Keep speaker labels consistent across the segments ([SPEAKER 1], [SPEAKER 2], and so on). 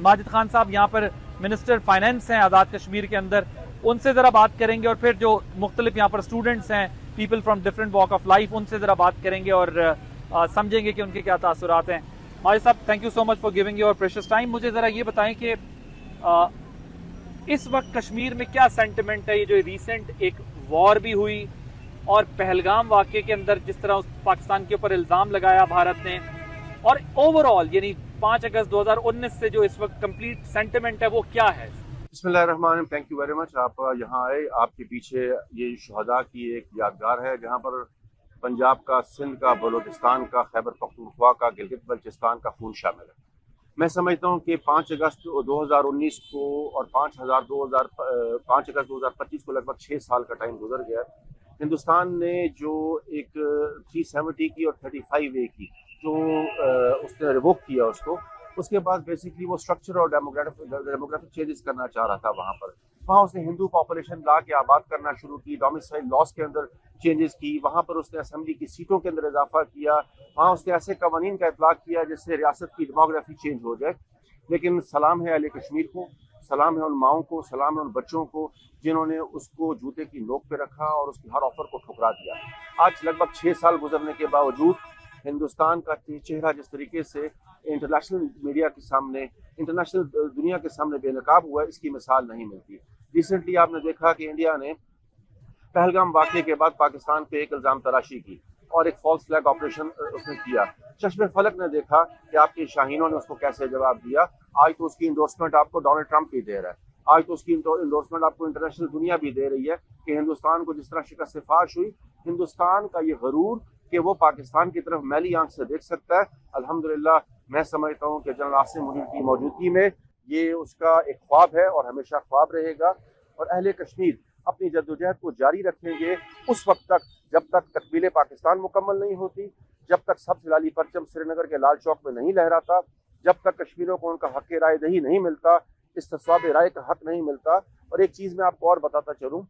[SPEAKER 1] माजिद खान साहब यहाँ पर मिनिस्टर फाइनेंस हैं आज़ाद कश्मीर के अंदर, उनसे ज़रा बात करेंगे, और फिर जो मुख्तलिफ यहाँ पर स्टूडेंट्स हैं, people from different walk of life, उनसे ज़रा बात करेंगे और समझेंगे कि उनके क्या तासुरात हैं। माजिद साहब, thank you so much for giving your precious time. मुझे ज़रा ये बताएं कि इस वक्त कश्मीर में क्या सेंटिमेंट है? ये जो रिसेंट एक वॉर भी हुई और पहलगाम वाक़े के अंदर जिस तरह पाकिस्तान के ऊपर इल्ज़ाम लगाया भारत ने, और ओवरऑल यानी 5 अगस्त 2019 से जो इस वक्त कंप्लीट सेंटिमेंट है वो क्या है?
[SPEAKER 2] बिस्मिल्लाहिर्रहमानिर्रहीम, थैंक यू वेरी मच। आप यहाँ आए, आपके पीछे ये शहदा की एक यादगार है जहाँ पर पंजाब का, सिंध का, बलूचिस्तान का, खैबर पख्तूनख्वा का, गिलगित बल्चिस्तान का खून शामिल है। मैं समझता हूँ कि 5 अगस्त 2019 को और 5 अगस्त 2025 को लगभग 6 साल का टाइम गुजर गया। हिंदुस्तान ने जो एक 370 की और 35A की जो उसने रिवोक किया उसको, उसके बाद बेसिकली वो स्ट्रक्चर और डेमोग्राफिक चेंजेस करना चाह रहा था वहाँ उसने हिंदू पॉपुलेशन ला के आबाद करना शुरू की, डोमिसाइल लॉज के अंदर चेंजेस की, वहाँ पर उसने असेंबली की सीटों के अंदर इजाफा किया, वहाँ उसने ऐसे कवानीन का इतलाक किया जिससे रियासत की डेमोग्राफी चेंज हो जाए। लेकिन सलाम है अहले कश्मीर को, सलाम है उन माओं को, सलाम है उन बच्चों को जिन्होंने उसको जूते की नोक पे रखा और उसकी हर ऑफर को ठुकरा दिया। आज लगभग 6 साल गुजरने के बावजूद हिंदुस्तान का चेहरा जिस तरीके से इंटरनेशनल मीडिया के सामने, इंटरनेशनल दुनिया के सामने बेनकाब हुआ है, इसकी मिसाल नहीं मिलती। रिसेंटली आपने देखा कि इंडिया ने पहलगाम वाक़े के बाद पाकिस्तान पे एक इल्ज़ाम तराशी की और एक फॉल्स फ्लैग ऑपरेशन उसने किया। चश्मे फलक ने देखा कि आपके शाहीनों ने उसको कैसे जवाब दिया। आज तो उसकी इंडोर्समेंट आपको डोनाल्ड ट्रंप भी दे रहा है, आज तो उसकी इंडोर्समेंट आपको इंटरनेशनल दुनिया भी दे रही है कि हिंदुस्तान को जिस तरह शिकस्त फाश हुई, हिंदुस्तान का ये गरूर कि वो पाकिस्तान की तरफ मैली आंख से देख सकता है, अल्हम्दुलिल्लाह मैं समझता हूँ कि जनरल आसिम मुनीर की मौजूदगी में ये उसका एक ख्वाब है और हमेशा ख्वाब रहेगा। और अहले कश्मीर अपनी जद्दोजहद को जारी रखेंगे उस वक्त तक जब तक तकमील पाकिस्तान मुकम्मल नहीं होती, जब तक सबसे लाली परचम श्रीनगर के लाल चौक में नहीं लहराता, जब तक कश्मीरियों को उनका हक राय दही नहीं मिलता, इस्तिस्वाब राय का हक नहीं मिलता। और एक चीज़ मैं आपको और बताता चलूँ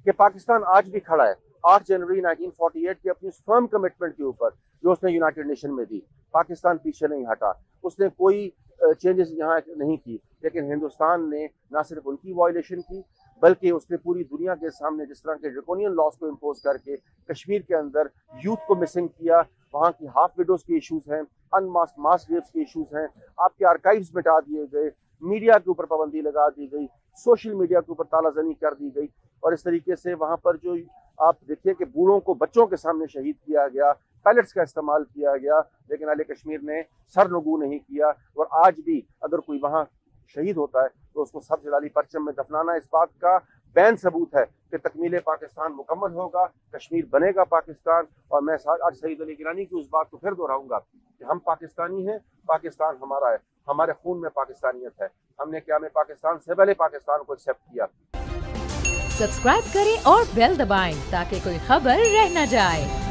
[SPEAKER 2] कि पाकिस्तान आज भी खड़ा है 8 जनवरी 1948 की अपनी फर्म कमिटमेंट के ऊपर जो उसने यूनाइटेड नेशन में दी। पाकिस्तान पीछे नहीं हटा, उसने कोई चेंजेस यहाँ नहीं की, लेकिन हिंदुस्तान ने ना सिर्फ उनकी वायलेशन की बल्कि उसने पूरी दुनिया के सामने जिस तरह के ड्रैकोनियन लॉज को इम्पोज करके कश्मीर के अंदर यूथ को मिसिंग किया, वहाँ की हाफ विडोज के इशूज़ हैं, अनमास्क मास ग्रेव्स के इशूज़ हैं, आपके आर्काइव्स मिटा दिए गए, मीडिया के ऊपर पाबंदी लगा दी गई, सोशल मीडिया के ऊपर तालाजनी कर दी गई। और इस तरीके से वहाँ पर जो आप देखिए कि बूढ़ों को बच्चों के सामने शहीद किया गया, पैलेट्स का इस्तेमाल किया गया, लेकिन अहले कश्मीर ने सर नगू नहीं किया। और आज भी अगर कोई वहाँ शहीद होता है तो उसको सबसे लाली परचम में दफनाना इस बात का बैन सबूत है कि तकमील पाकिस्तान मुकम्मल होगा, कश्मीर बनेगा पाकिस्तान। और मैं आज सईद अली गिलानी की उस बात को फिर दोहराऊंगा कि हम पाकिस्तानी हैं, पाकिस्तान हमारा है, हमारे खून में पाकिस्तानियत है। हमने क्या में पाकिस्तान से पहले पाकिस्तान को एक्सेप्ट किया।
[SPEAKER 3] सब्सक्राइब करें और बेल दबाएं ताकि कोई खबर रह न जाए।